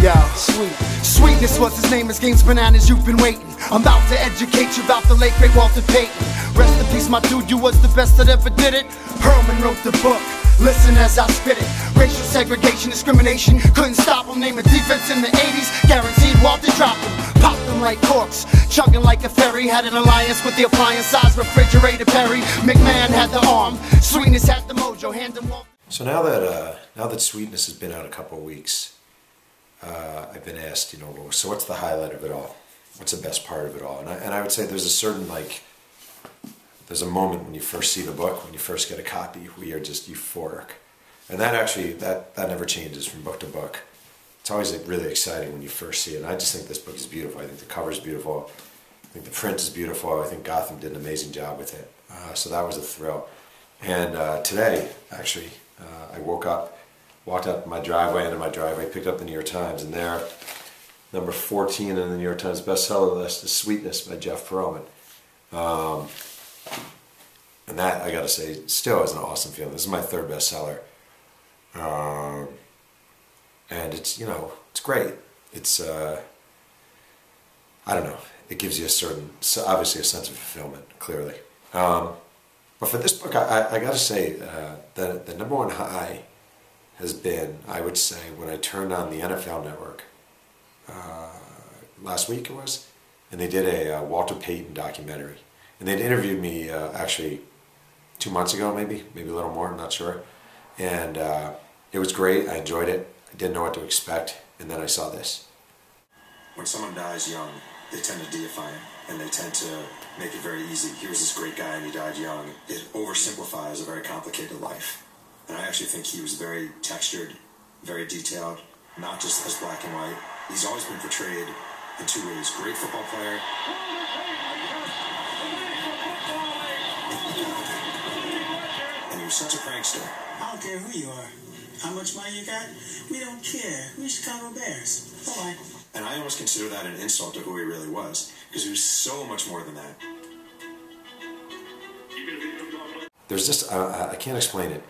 Yo, Sweetness was his name, his game's bananas, you've been waiting. I'm about to educate you about the late great Walter Payton. Rest in peace my dude, you was the best that ever did it. Pearlman wrote the book, listen as I spit it. Racial segregation, discrimination, couldn't stop him. Name a defense in the 80s, guaranteed Walter dropped him. Popped them like corks, chugging like a ferry. Had an alliance with the appliance-sized refrigerator Perry. McMahon had the arm, Sweetness had the mojo, hand him Walter. So now that Sweetness has been out a couple of weeks, I've been asked, so what's the highlight of it all? What's the best part of it all? And I would say there's a certain, there's a moment when you first see the book, when you first get a copy, where you're just euphoric. And that actually, that never changes from book to book. It's always really exciting when you first see it. And I just think this book is beautiful. I think the cover's beautiful. I think the print is beautiful. I think Gotham did an amazing job with it. So that was a thrill. And today, actually, I woke up, walked up my driveway, into my driveway, picked up the New York Times, and there, number 14 in the New York Times bestseller list is Sweetness by Jeff Pearlman. And that, I gotta say, still is an awesome feeling. This is my third bestseller. And it's, it's great. It's, I don't know, it gives you a certain, obviously a sense of fulfillment, clearly. But for this book, I gotta say, the number one high has been, I would say, when I turned on the NFL Network, last week it was, and they did a Walter Payton documentary. And they'd interviewed me actually 2 months ago, maybe a little more, I'm not sure. And it was great, I enjoyed it, I didn't know what to expect, and then I saw this. When someone dies young, they tend to deify him, and they tend to make it very easy. He was this great guy and he died young. It oversimplifies a very complicated life. And I actually think he was very textured, very detailed, not just as black and white. He's always been portrayed in two ways. Great football player. And he was such a prankster. I don't care who you are, how much money you got, we don't care. We're Chicago Bears. Bye-bye. And I almost consider that an insult to who he really was, because he was so much more than that. There's just, I can't explain it.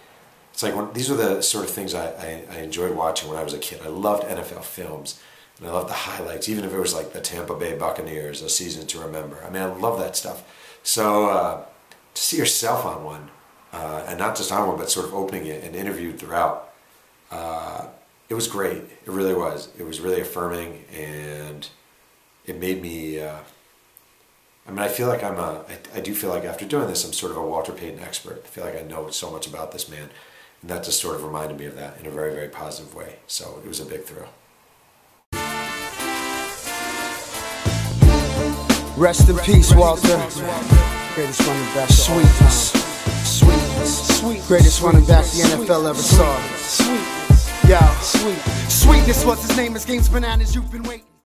It's like, these are the sort of things I enjoyed watching when I was a kid. I loved NFL films, and I loved the highlights, even if it was like the Tampa Bay Buccaneers, A Season to Remember. I mean, I love that stuff. So to see yourself on one, and not just on one, but sort of opening it and interviewed throughout, it was great. It really was. It was really affirming, and it made me, I feel like I do feel like after doing this, I'm sort of a Walter Payton expert. I feel like I know so much about this man. And that just sort of reminded me of that in a very, very positive way. So it was a big thrill. Rest in peace, Walter. Greatest running back. Sweetness. Greatest running back the NFL ever saw. Sweetness was his name, his game's bananas, you've been waiting.